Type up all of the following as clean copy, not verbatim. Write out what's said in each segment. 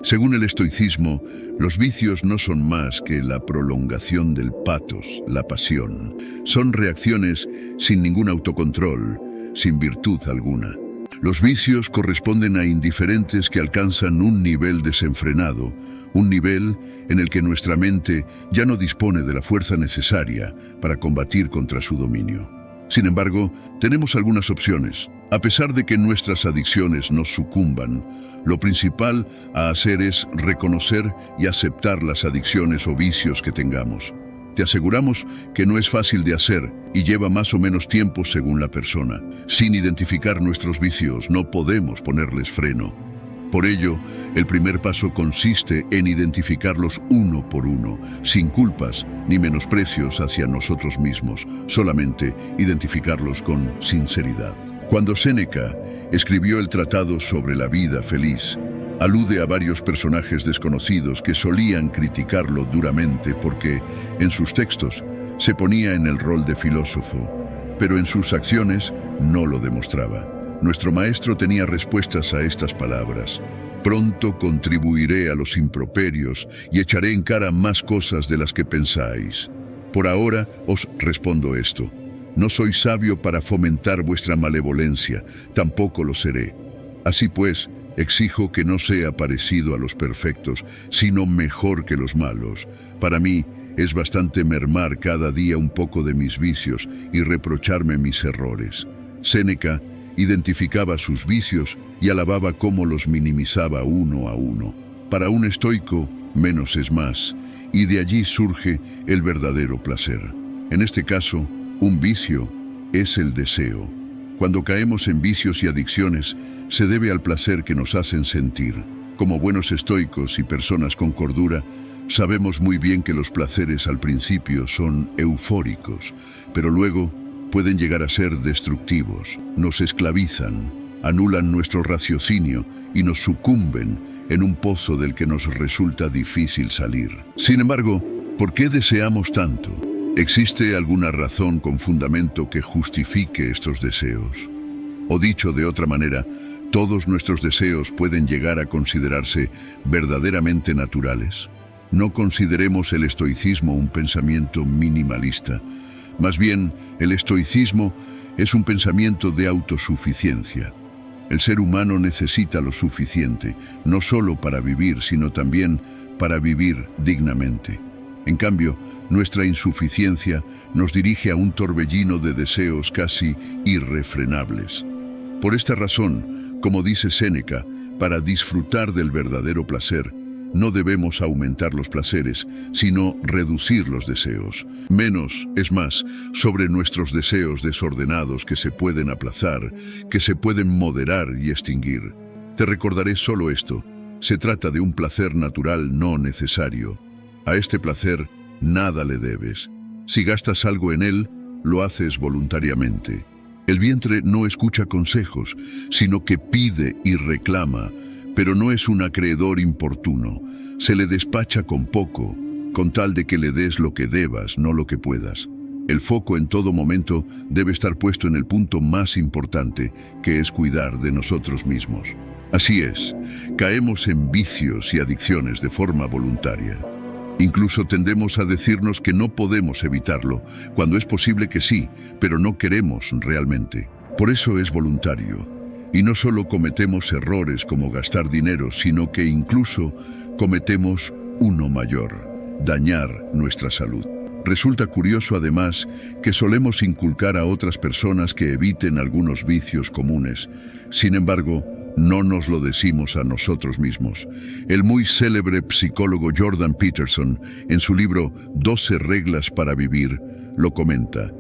Según el estoicismo, los vicios no son más que la prolongación del patos, la pasión. Son reacciones sin ningún autocontrol, sin virtud alguna. Los vicios corresponden a indiferentes que alcanzan un nivel desenfrenado, un nivel en el que nuestra mente ya no dispone de la fuerza necesaria para combatir contra su dominio. Sin embargo, tenemos algunas opciones. A pesar de que nuestras adicciones nos sucumban, lo principal a hacer es reconocer y aceptar las adicciones o vicios que tengamos. Te aseguramos que no es fácil de hacer y lleva más o menos tiempo según la persona. Sin identificar nuestros vicios, no podemos ponerles freno. Por ello, el primer paso consiste en identificarlos uno por uno, sin culpas ni menosprecios hacia nosotros mismos, solamente identificarlos con sinceridad. Cuando Séneca escribió el tratado sobre la vida feliz, alude a varios personajes desconocidos que solían criticarlo duramente porque, en sus textos, se ponía en el rol de filósofo, pero en sus acciones no lo demostraba. Nuestro maestro tenía respuestas a estas palabras. Pronto contribuiré a los improperios y echaré en cara más cosas de las que pensáis. Por ahora os respondo esto. No soy sabio para fomentar vuestra malevolencia, tampoco lo seré. Así pues, exijo que no sea parecido a los perfectos, sino mejor que los malos. Para mí, es bastante mermar cada día un poco de mis vicios y reprocharme mis errores. Séneca identificaba sus vicios y alababa cómo los minimizaba uno a uno. Para un estoico, menos es más, y de allí surge el verdadero placer. En este caso, un vicio es el deseo. Cuando caemos en vicios y adicciones, se debe al placer que nos hacen sentir. Como buenos estoicos y personas con cordura, sabemos muy bien que los placeres al principio son eufóricos, pero luego pueden llegar a ser destructivos, nos esclavizan, anulan nuestro raciocinio y nos sucumben en un pozo del que nos resulta difícil salir. Sin embargo, ¿por qué deseamos tanto? ¿Existe alguna razón con fundamento que justifique estos deseos? O dicho de otra manera, ¿todos nuestros deseos pueden llegar a considerarse verdaderamente naturales? No consideremos el estoicismo un pensamiento minimalista. Más bien, el estoicismo es un pensamiento de autosuficiencia. El ser humano necesita lo suficiente, no solo para vivir, sino también para vivir dignamente. En cambio, nuestra insuficiencia nos dirige a un torbellino de deseos casi irrefrenables. Por esta razón, como dice Séneca, para disfrutar del verdadero placer, no debemos aumentar los placeres, sino reducir los deseos. Menos es más sobre nuestros deseos desordenados que se pueden aplazar, que se pueden moderar y extinguir. Te recordaré solo esto. Se trata de un placer natural no necesario. A este placer nada le debes. Si gastas algo en él, lo haces voluntariamente. El vientre no escucha consejos, sino que pide y reclama, pero no es un acreedor importuno. Se le despacha con poco, con tal de que le des lo que debas, no lo que puedas. El foco en todo momento debe estar puesto en el punto más importante, que es cuidar de nosotros mismos. Así es, caemos en vicios y adicciones de forma voluntaria. Incluso tendemos a decirnos que no podemos evitarlo, cuando es posible que sí, pero no queremos realmente. Por eso es voluntario. Y no solo cometemos errores como gastar dinero, sino que incluso cometemos uno mayor: dañar nuestra salud. Resulta curioso además que solemos inculcar a otras personas que eviten algunos vicios comunes. Sin embargo, no nos lo decimos a nosotros mismos. El muy célebre psicólogo Jordan Peterson, en su libro 12 reglas para vivir, lo comenta.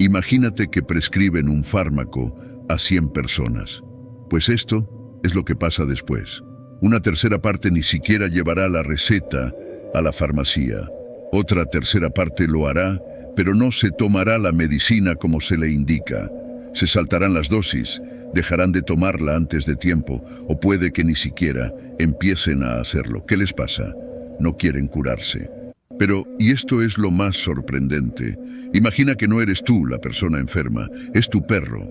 Imagínate que prescriben un fármaco a 100 personas. Pues esto es lo que pasa después. Una tercera parte ni siquiera llevará la receta a la farmacia. Otra tercera parte lo hará, pero no se tomará la medicina como se le indica. Se saltarán las dosis, dejarán de tomarla antes de tiempo, o puede que ni siquiera empiecen a hacerlo. ¿Qué les pasa? No quieren curarse. Pero, y esto es lo más sorprendente, imagina que no eres tú la persona enferma, es tu perro.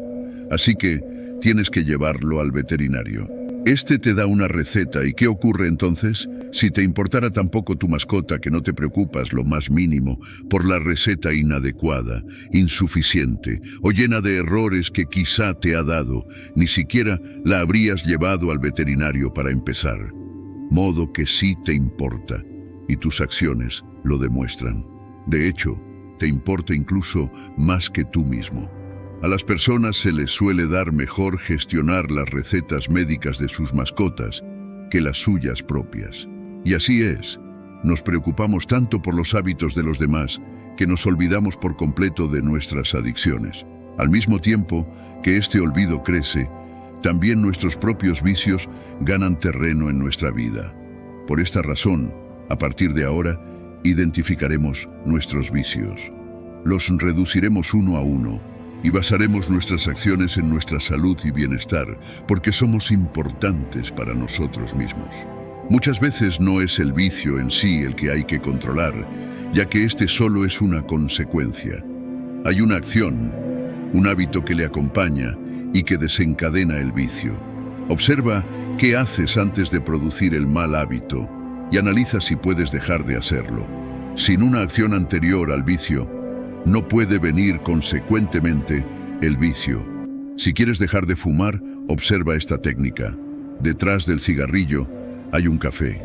Así que tienes que llevarlo al veterinario. Este te da una receta, ¿y qué ocurre entonces? Si te importara tan poco tu mascota que no te preocupas lo más mínimo por la receta inadecuada, insuficiente o llena de errores que quizá te ha dado, ni siquiera la habrías llevado al veterinario para empezar. Modo que sí te importa, y tus acciones lo demuestran. De hecho, te importa incluso más que tú mismo. A las personas se les suele dar mejor gestionar las recetas médicas de sus mascotas que las suyas propias. Y así es, nos preocupamos tanto por los hábitos de los demás que nos olvidamos por completo de nuestras adicciones. Al mismo tiempo que este olvido crece, también nuestros propios vicios ganan terreno en nuestra vida. Por esta razón, a partir de ahora, identificaremos nuestros vicios. Los reduciremos uno a uno y basaremos nuestras acciones en nuestra salud y bienestar, porque somos importantes para nosotros mismos. Muchas veces no es el vicio en sí el que hay que controlar, ya que este solo es una consecuencia. Hay una acción, un hábito que le acompaña y que desencadena el vicio. Observa qué haces antes de producir el mal hábito y analiza si puedes dejar de hacerlo. Sin una acción anterior al vicio, no puede venir consecuentemente el vicio. Si quieres dejar de fumar, observa esta técnica. Detrás del cigarrillo hay un café.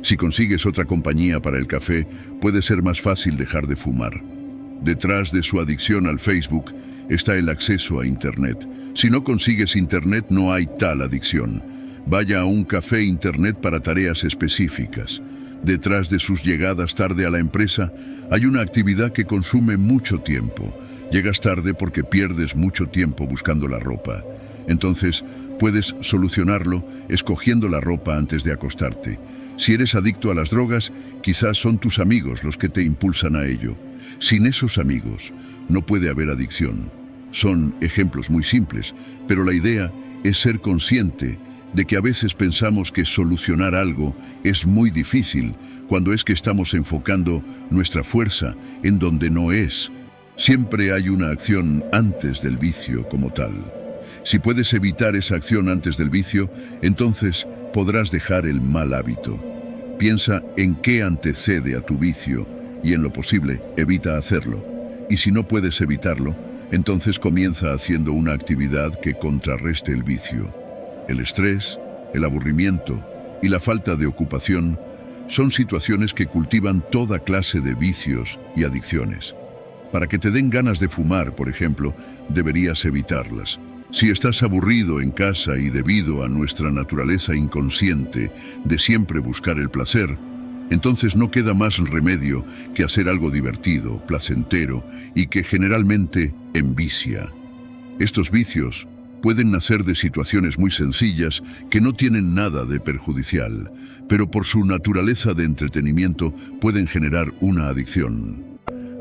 Si consigues otra compañía para el café, puede ser más fácil dejar de fumar. Detrás de su adicción al Facebook está el acceso a Internet. Si no consigues Internet, no hay tal adicción. Vaya a un café Internet para tareas específicas. Detrás de sus llegadas tarde a la empresa, hay una actividad que consume mucho tiempo. Llegas tarde porque pierdes mucho tiempo buscando la ropa. Entonces, puedes solucionarlo escogiendo la ropa antes de acostarte. Si eres adicto a las drogas, quizás son tus amigos los que te impulsan a ello. Sin esos amigos, no puede haber adicción. Son ejemplos muy simples, pero la idea es ser consciente de que a veces pensamos que solucionar algo es muy difícil cuando es que estamos enfocando nuestra fuerza en donde no es. Siempre hay una acción antes del vicio como tal. Si puedes evitar esa acción antes del vicio, entonces podrás dejar el mal hábito. Piensa en qué antecede a tu vicio y en lo posible evita hacerlo. Y si no puedes evitarlo, entonces comienza haciendo una actividad que contrarreste el vicio. El estrés, el aburrimiento y la falta de ocupación son situaciones que cultivan toda clase de vicios y adicciones. Para que te den ganas de fumar, por ejemplo, deberías evitarlas. Si estás aburrido en casa y debido a nuestra naturaleza inconsciente de siempre buscar el placer, entonces no queda más remedio que hacer algo divertido, placentero y que generalmente envicia. Estos vicios pueden nacer de situaciones muy sencillas que no tienen nada de perjudicial, pero por su naturaleza de entretenimiento pueden generar una adicción.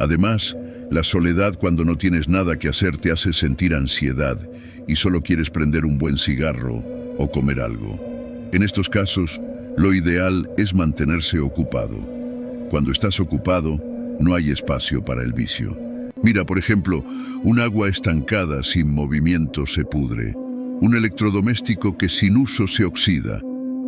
Además, la soledad cuando no tienes nada que hacer te hace sentir ansiedad y solo quieres prender un buen cigarro o comer algo. En estos casos, lo ideal es mantenerse ocupado. Cuando estás ocupado, no hay espacio para el vicio. Mira, por ejemplo, un agua estancada sin movimiento se pudre, un electrodoméstico que sin uso se oxida,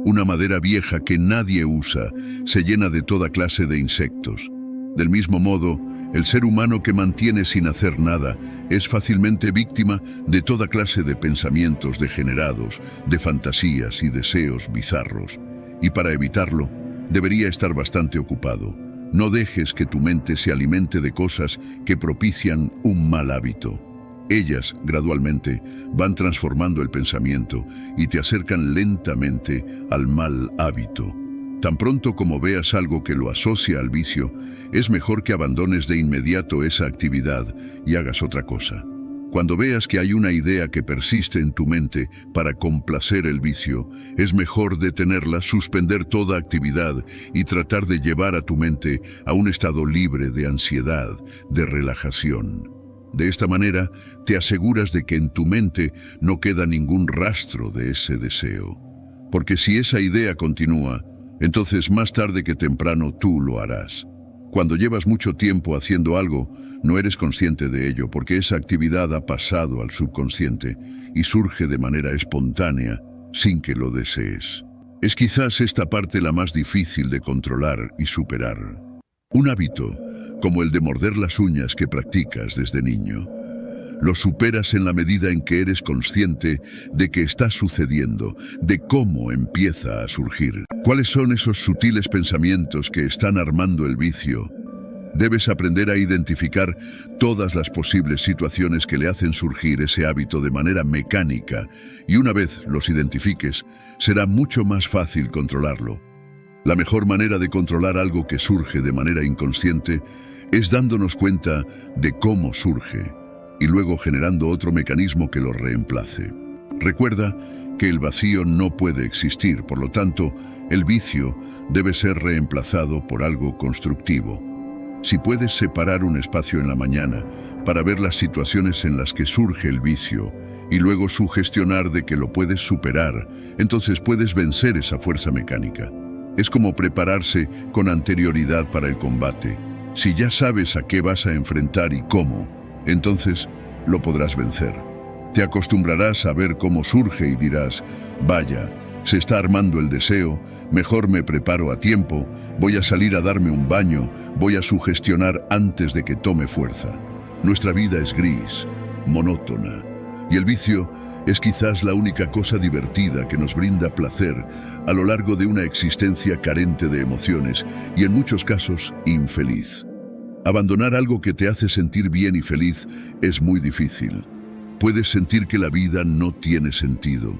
una madera vieja que nadie usa se llena de toda clase de insectos. Del mismo modo, el ser humano que mantiene sin hacer nada es fácilmente víctima de toda clase de pensamientos degenerados, de fantasías y deseos bizarros. Y para evitarlo, debería estar bastante ocupado. No dejes que tu mente se alimente de cosas que propician un mal hábito. Ellas, gradualmente, van transformando el pensamiento y te acercan lentamente al mal hábito. Tan pronto como veas algo que lo asocia al vicio, es mejor que abandones de inmediato esa actividad y hagas otra cosa. Cuando veas que hay una idea que persiste en tu mente para complacer el vicio, es mejor detenerla, suspender toda actividad y tratar de llevar a tu mente a un estado libre de ansiedad, de relajación. De esta manera, te aseguras de que en tu mente no queda ningún rastro de ese deseo. Porque si esa idea continúa, entonces más tarde que temprano tú lo harás. Cuando llevas mucho tiempo haciendo algo, no eres consciente de ello porque esa actividad ha pasado al subconsciente y surge de manera espontánea sin que lo desees. Es quizás esta parte la más difícil de controlar y superar. Un hábito, como el de morder las uñas que practicas desde niño, lo superas en la medida en que eres consciente de que está sucediendo, de cómo empieza a surgir. ¿Cuáles son esos sutiles pensamientos que están armando el vicio? Debes aprender a identificar todas las posibles situaciones que le hacen surgir ese hábito de manera mecánica, y una vez los identifiques, será mucho más fácil controlarlo. La mejor manera de controlar algo que surge de manera inconsciente es dándonos cuenta de cómo surge y luego generando otro mecanismo que lo reemplace. Recuerda que el vacío no puede existir, por lo tanto, el vicio debe ser reemplazado por algo constructivo. Si puedes separar un espacio en la mañana para ver las situaciones en las que surge el vicio y luego sugestionar de que lo puedes superar, entonces puedes vencer esa fuerza mecánica. Es como prepararse con anterioridad para el combate. Si ya sabes a qué vas a enfrentar y cómo, entonces lo podrás vencer. Te acostumbrarás a ver cómo surge y dirás, vaya, se está armando el deseo, mejor me preparo a tiempo, voy a salir a darme un baño, voy a sugestionar antes de que tome fuerza. Nuestra vida es gris, monótona, y el vicio es quizás la única cosa divertida que nos brinda placer a lo largo de una existencia carente de emociones y en muchos casos infeliz. Abandonar algo que te hace sentir bien y feliz es muy difícil. Puedes sentir que la vida no tiene sentido.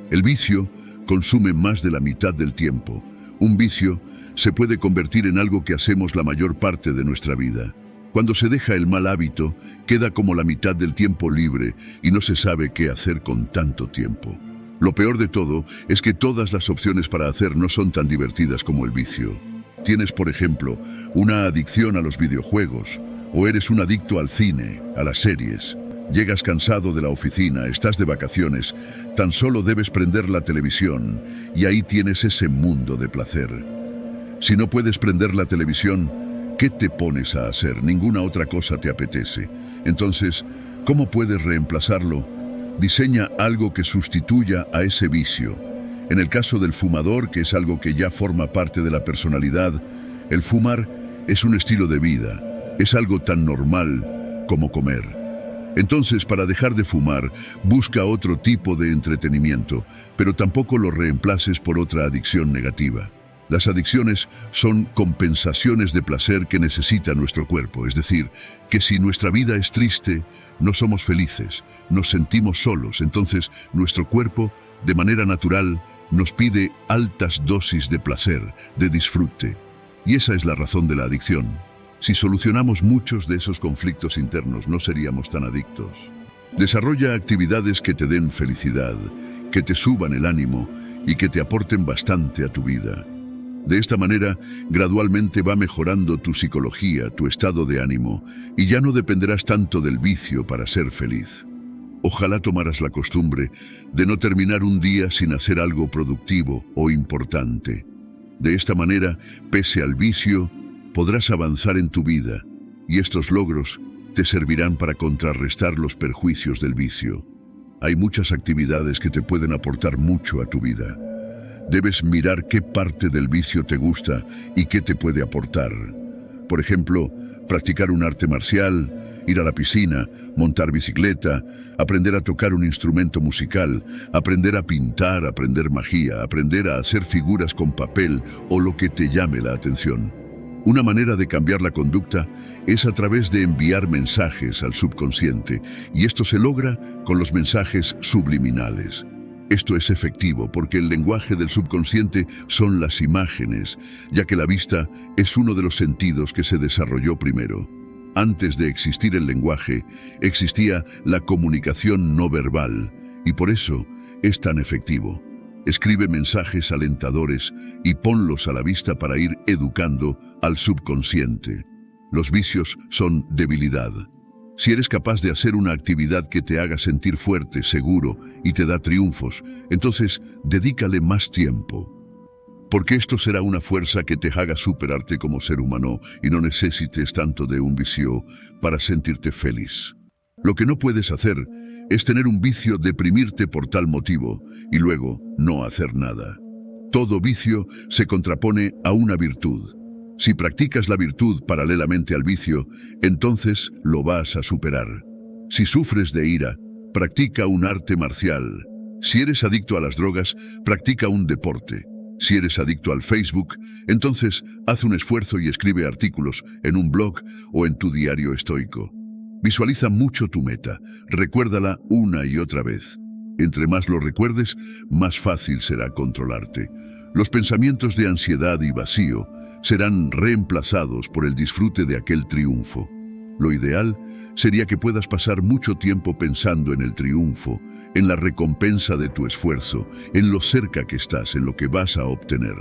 El vicio consume más de la mitad del tiempo. Un vicio se puede convertir en algo que hacemos la mayor parte de nuestra vida. Cuando se deja el mal hábito, queda como la mitad del tiempo libre y no se sabe qué hacer con tanto tiempo. Lo peor de todo es que todas las opciones para hacer no son tan divertidas como el vicio. Tienes, por ejemplo, una adicción a los videojuegos, o eres un adicto al cine, a las series. Llegas cansado de la oficina, estás de vacaciones, tan solo debes prender la televisión y ahí tienes ese mundo de placer. Si no puedes prender la televisión, ¿qué te pones a hacer? Ninguna otra cosa te apetece. Entonces, ¿cómo puedes reemplazarlo? Diseña algo que sustituya a ese vicio. En el caso del fumador, que es algo que ya forma parte de la personalidad, el fumar es un estilo de vida, es algo tan normal como comer. Entonces, para dejar de fumar, busca otro tipo de entretenimiento, pero tampoco lo reemplaces por otra adicción negativa. Las adicciones son compensaciones de placer que necesita nuestro cuerpo, es decir, que si nuestra vida es triste, no somos felices, nos sentimos solos, entonces nuestro cuerpo, de manera natural, nos pide altas dosis de placer, de disfrute. Y esa es la razón de la adicción. Si solucionamos muchos de esos conflictos internos, no seríamos tan adictos. Desarrolla actividades que te den felicidad, que te suban el ánimo y que te aporten bastante a tu vida. De esta manera, gradualmente va mejorando tu psicología, tu estado de ánimo, y ya no dependerás tanto del vicio para ser feliz. Ojalá tomaras la costumbre de no terminar un día sin hacer algo productivo o importante. De esta manera, pese al vicio, podrás avanzar en tu vida, y estos logros te servirán para contrarrestar los perjuicios del vicio. Hay muchas actividades que te pueden aportar mucho a tu vida. Debes mirar qué parte del vicio te gusta y qué te puede aportar. Por ejemplo, practicar un arte marcial, ir a la piscina, montar bicicleta, aprender a tocar un instrumento musical, aprender a pintar, aprender magia, aprender a hacer figuras con papel o lo que te llame la atención. Una manera de cambiar la conducta es a través de enviar mensajes al subconsciente, y esto se logra con los mensajes subliminales. Esto es efectivo porque el lenguaje del subconsciente son las imágenes, ya que la vista es uno de los sentidos que se desarrolló primero. Antes de existir el lenguaje, existía la comunicación no verbal, y por eso es tan efectivo. Escribe mensajes alentadores y ponlos a la vista para ir educando al subconsciente. Los vicios son debilidad. Si eres capaz de hacer una actividad que te haga sentir fuerte, seguro y te da triunfos, entonces dedícale más tiempo. Porque esto será una fuerza que te haga superarte como ser humano y no necesites tanto de un vicio para sentirte feliz. Lo que no puedes hacer es tener un vicio, deprimirte por tal motivo y luego no hacer nada. Todo vicio se contrapone a una virtud. Si practicas la virtud paralelamente al vicio, entonces lo vas a superar. Si sufres de ira, practica un arte marcial. Si eres adicto a las drogas, practica un deporte. Si eres adicto al Facebook, entonces haz un esfuerzo y escribe artículos en un blog o en tu diario estoico. Visualiza mucho tu meta, recuérdala una y otra vez. Entre más lo recuerdes, más fácil será controlarte. Los pensamientos de ansiedad y vacío serán reemplazados por el disfrute de aquel triunfo. Lo ideal sería que puedas pasar mucho tiempo pensando en el triunfo, en la recompensa de tu esfuerzo, en lo cerca que estás, en lo que vas a obtener.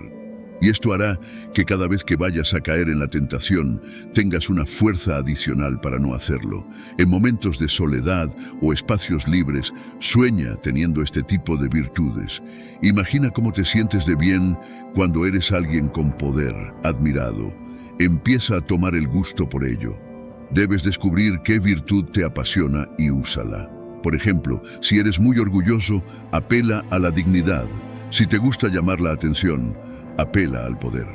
Y esto hará que cada vez que vayas a caer en la tentación, tengas una fuerza adicional para no hacerlo. En momentos de soledad o espacios libres, sueña teniendo este tipo de virtudes. Imagina cómo te sientes de bien cuando eres alguien con poder, admirado. Empieza a tomar el gusto por ello. Debes descubrir qué virtud te apasiona y úsala. Por ejemplo, si eres muy orgulloso, apela a la dignidad. Si te gusta llamar la atención, apela al poder.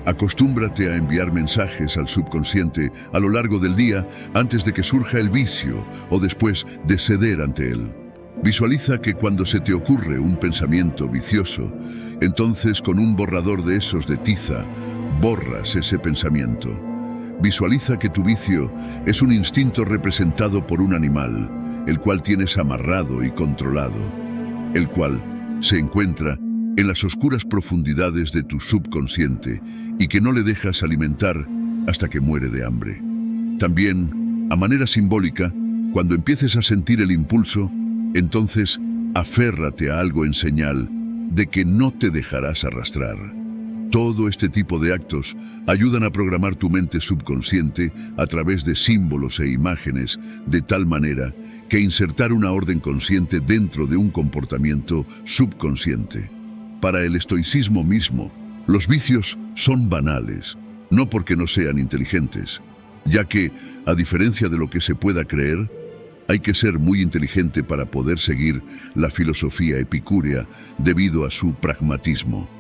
Acostúmbrate a enviar mensajes al subconsciente a lo largo del día antes de que surja el vicio o después de ceder ante él. Visualiza que cuando se te ocurre un pensamiento vicioso, entonces con un borrador de esos de tiza, borras ese pensamiento. Visualiza que tu vicio es un instinto representado por un animal, el cual tienes amarrado y controlado, el cual se encuentra en las oscuras profundidades de tu subconsciente y que no le dejas alimentar hasta que muere de hambre. También, a manera simbólica, cuando empieces a sentir el impulso, entonces aférrate a algo en señal de que no te dejarás arrastrar. Todo este tipo de actos ayudan a programar tu mente subconsciente a través de símbolos e imágenes, de tal manera que insertar una orden consciente dentro de un comportamiento subconsciente. Para el estoicismo mismo, los vicios son banales, no porque no sean inteligentes, ya que, a diferencia de lo que se pueda creer, hay que ser muy inteligente para poder seguir la filosofía epicúrea debido a su pragmatismo.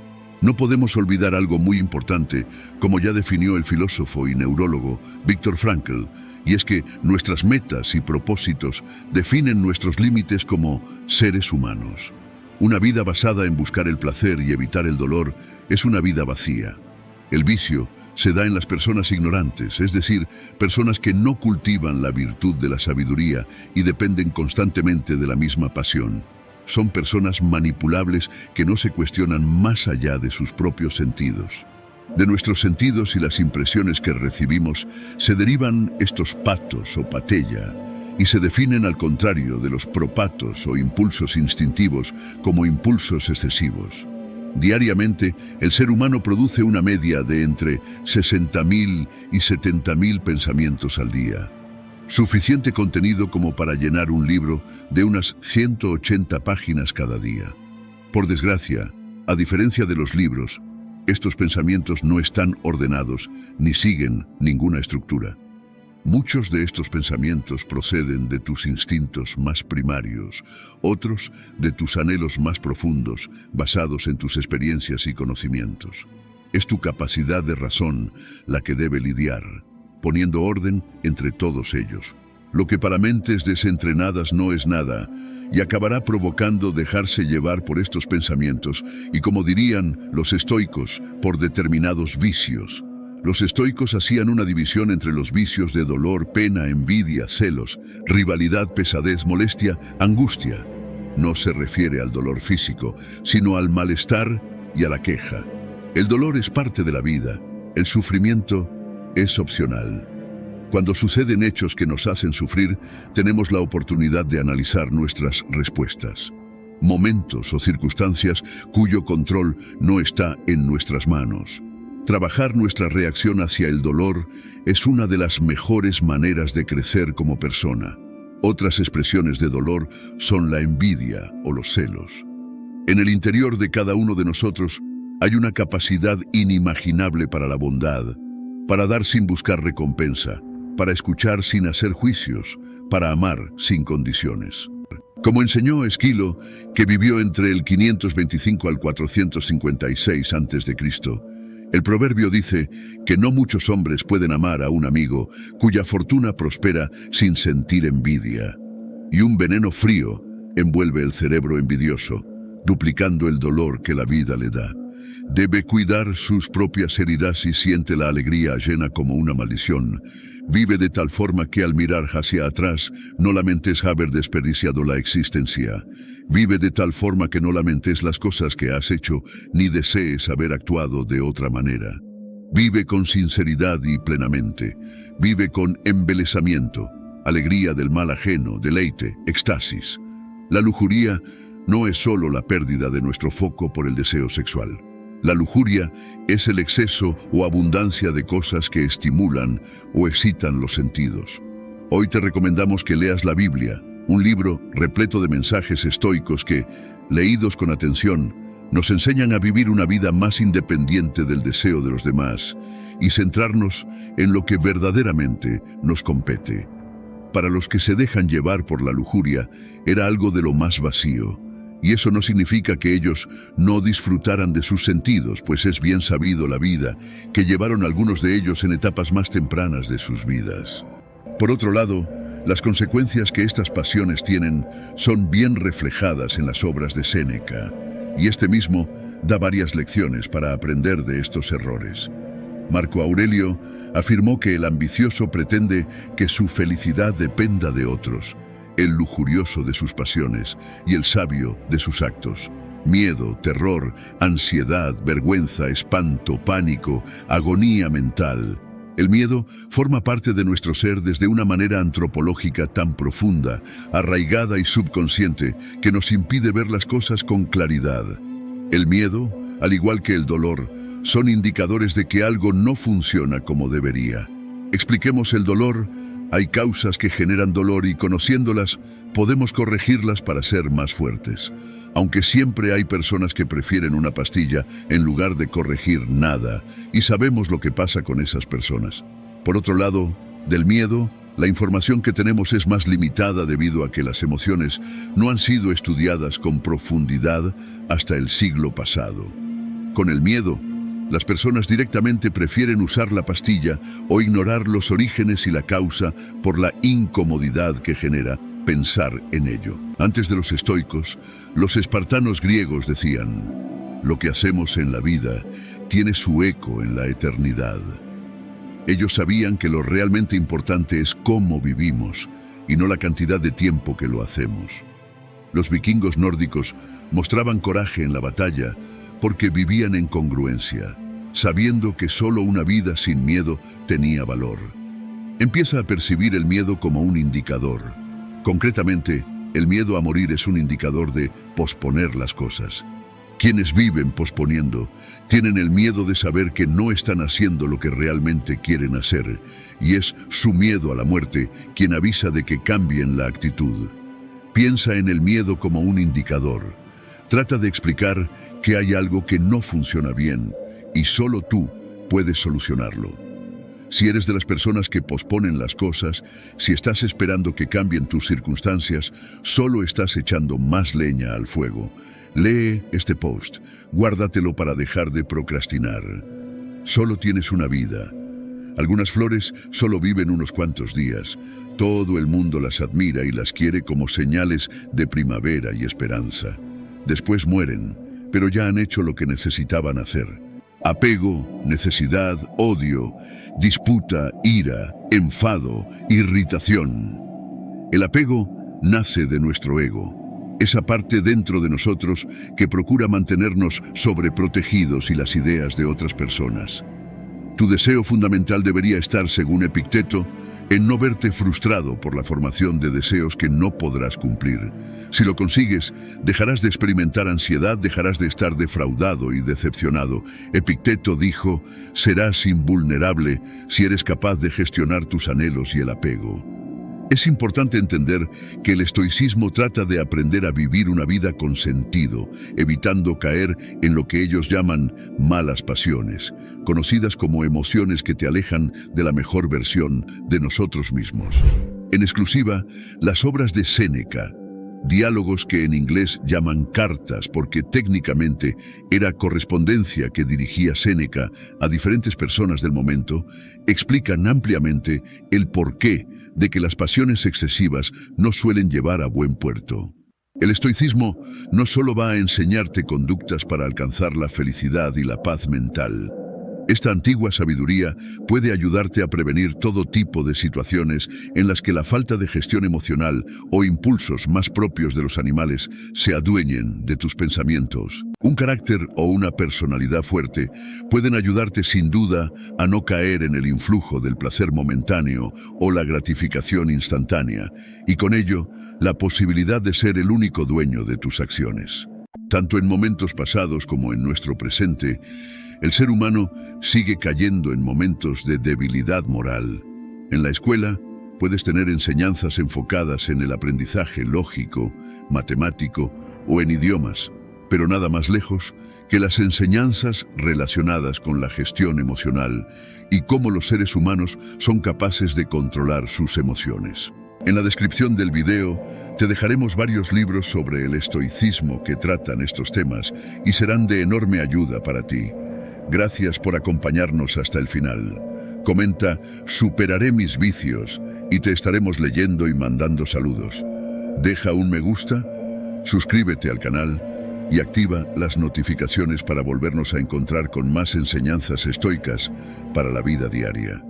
No podemos olvidar algo muy importante, como ya definió el filósofo y neurólogo Viktor Frankl, y es que nuestras metas y propósitos definen nuestros límites como seres humanos. Una vida basada en buscar el placer y evitar el dolor es una vida vacía. El vicio se da en las personas ignorantes, es decir, personas que no cultivan la virtud de la sabiduría y dependen constantemente de la misma pasión. Son personas manipulables que no se cuestionan más allá de sus propios sentidos. De nuestros sentidos y las impresiones que recibimos se derivan estos patos o patella, y se definen al contrario de los propatos o impulsos instintivos como impulsos excesivos. Diariamente, el ser humano produce una media de entre 60.000 y 70.000 pensamientos al día. Suficiente contenido como para llenar un libro de unas 180 páginas cada día. Por desgracia, a diferencia de los libros, estos pensamientos no están ordenados ni siguen ninguna estructura. Muchos de estos pensamientos proceden de tus instintos más primarios, otros de tus anhelos más profundos, basados en tus experiencias y conocimientos. Es tu capacidad de razón la que debe lidiar, poniendo orden entre todos ellos. Lo que para mentes desentrenadas no es nada, y acabará provocando dejarse llevar por estos pensamientos, y como dirían los estoicos, por determinados vicios. Los estoicos hacían una división entre los vicios de dolor, pena, envidia, celos, rivalidad, pesadez, molestia, angustia. No se refiere al dolor físico, sino al malestar y a la queja. El dolor es parte de la vida, el sufrimiento es opcional. Cuando suceden hechos que nos hacen sufrir, tenemos la oportunidad de analizar nuestras respuestas. Momentos o circunstancias cuyo control no está en nuestras manos. Trabajar nuestra reacción hacia el dolor es una de las mejores maneras de crecer como persona. Otras expresiones de dolor son la envidia o los celos. En el interior de cada uno de nosotros hay una capacidad inimaginable para la bondad, para dar sin buscar recompensa, para escuchar sin hacer juicios, para amar sin condiciones. Como enseñó Esquilo, que vivió entre el 525 al 456 a.C., el proverbio dice que no muchos hombres pueden amar a un amigo cuya fortuna prospera sin sentir envidia. Y un veneno frío envuelve el cerebro envidioso, duplicando el dolor que la vida le da. Debe cuidar sus propias heridas y siente la alegría ajena como una maldición. Vive de tal forma que al mirar hacia atrás no lamentes haber desperdiciado la existencia. Vive de tal forma que no lamentes las cosas que has hecho ni desees haber actuado de otra manera. Vive con sinceridad y plenamente. Vive con embelesamiento, alegría del mal ajeno, deleite, éxtasis. La lujuria no es solo la pérdida de nuestro foco por el deseo sexual. La lujuria es el exceso o abundancia de cosas que estimulan o excitan los sentidos. Hoy te recomendamos que leas la Biblia, un libro repleto de mensajes estoicos que, leídos con atención, nos enseñan a vivir una vida más independiente del deseo de los demás y centrarnos en lo que verdaderamente nos compete. Para los que se dejan llevar por la lujuria, era algo de lo más vacío. Y eso no significa que ellos no disfrutaran de sus sentidos, pues es bien sabido la vida que llevaron algunos de ellos en etapas más tempranas de sus vidas. Por otro lado, las consecuencias que estas pasiones tienen son bien reflejadas en las obras de Séneca, y este mismo da varias lecciones para aprender de estos errores. Marco Aurelio afirmó que el ambicioso pretende que su felicidad dependa de otros, el lujurioso de sus pasiones y el sabio de sus actos. Miedo, terror, ansiedad, vergüenza, espanto, pánico, agonía mental. El miedo forma parte de nuestro ser desde una manera antropológica tan profunda, arraigada y subconsciente, que nos impide ver las cosas con claridad. El miedo, al igual que el dolor, son indicadores de que algo no funciona como debería. Expliquemos el dolor. Hay causas que generan dolor y conociéndolas, podemos corregirlas para ser más fuertes. Aunque siempre hay personas que prefieren una pastilla en lugar de corregir nada, y sabemos lo que pasa con esas personas. Por otro lado, del miedo, la información que tenemos es más limitada debido a que las emociones no han sido estudiadas con profundidad hasta el siglo pasado. Con el miedo, las personas directamente prefieren usar la pastilla o ignorar los orígenes y la causa por la incomodidad que genera pensar en ello. Antes de los estoicos, los espartanos griegos decían: lo que hacemos en la vida tiene su eco en la eternidad. Ellos sabían que lo realmente importante es cómo vivimos y no la cantidad de tiempo que lo hacemos. Los vikingos nórdicos mostraban coraje en la batalla porque vivían en congruencia, sabiendo que solo una vida sin miedo tenía valor. Empieza a percibir el miedo como un indicador. Concretamente, el miedo a morir es un indicador de posponer las cosas. Quienes viven posponiendo tienen el miedo de saber que no están haciendo lo que realmente quieren hacer, y es su miedo a la muerte quien avisa de que cambien la actitud. Piensa en el miedo como un indicador. Trata de explicar que hay algo que no funciona bien y solo tú puedes solucionarlo. Si eres de las personas que posponen las cosas, si estás esperando que cambien tus circunstancias, solo estás echando más leña al fuego. Lee este post, guárdatelo para dejar de procrastinar. Solo tienes una vida. Algunas flores solo viven unos cuantos días. Todo el mundo las admira y las quiere como señales de primavera y esperanza. Después mueren, pero ya han hecho lo que necesitaban hacer. Apego, necesidad, odio, disputa, ira, enfado, irritación. El apego nace de nuestro ego, esa parte dentro de nosotros que procura mantenernos sobreprotegidos y las ideas de otras personas. Tu deseo fundamental debería estar, según Epicteto, en no verte frustrado por la formación de deseos que no podrás cumplir. Si lo consigues, dejarás de experimentar ansiedad, dejarás de estar defraudado y decepcionado. Epicteto dijo: serás invulnerable si eres capaz de gestionar tus anhelos y el apego. Es importante entender que el estoicismo trata de aprender a vivir una vida con sentido, evitando caer en lo que ellos llaman malas pasiones, conocidas como emociones que te alejan de la mejor versión de nosotros mismos. En exclusiva, las obras de Séneca, diálogos que en inglés llaman cartas porque técnicamente era correspondencia que dirigía Séneca a diferentes personas del momento, explican ampliamente el porqué de que las pasiones excesivas no suelen llevar a buen puerto. El estoicismo no solo va a enseñarte conductas para alcanzar la felicidad y la paz mental. Esta antigua sabiduría puede ayudarte a prevenir todo tipo de situaciones en las que la falta de gestión emocional o impulsos más propios de los animales se adueñen de tus pensamientos. Un carácter o una personalidad fuerte pueden ayudarte sin duda a no caer en el influjo del placer momentáneo o la gratificación instantánea, y con ello, la posibilidad de ser el único dueño de tus acciones. Tanto en momentos pasados como en nuestro presente, el ser humano sigue cayendo en momentos de debilidad moral. En la escuela puedes tener enseñanzas enfocadas en el aprendizaje lógico, matemático o en idiomas, pero nada más lejos que las enseñanzas relacionadas con la gestión emocional y cómo los seres humanos son capaces de controlar sus emociones. En la descripción del video te dejaremos varios libros sobre el estoicismo que tratan estos temas y serán de enorme ayuda para ti. Gracias por acompañarnos hasta el final. Comenta "Superaré mis vicios" y te estaremos leyendo y mandando saludos. Deja un me gusta, suscríbete al canal y activa las notificaciones para volvernos a encontrar con más enseñanzas estoicas para la vida diaria.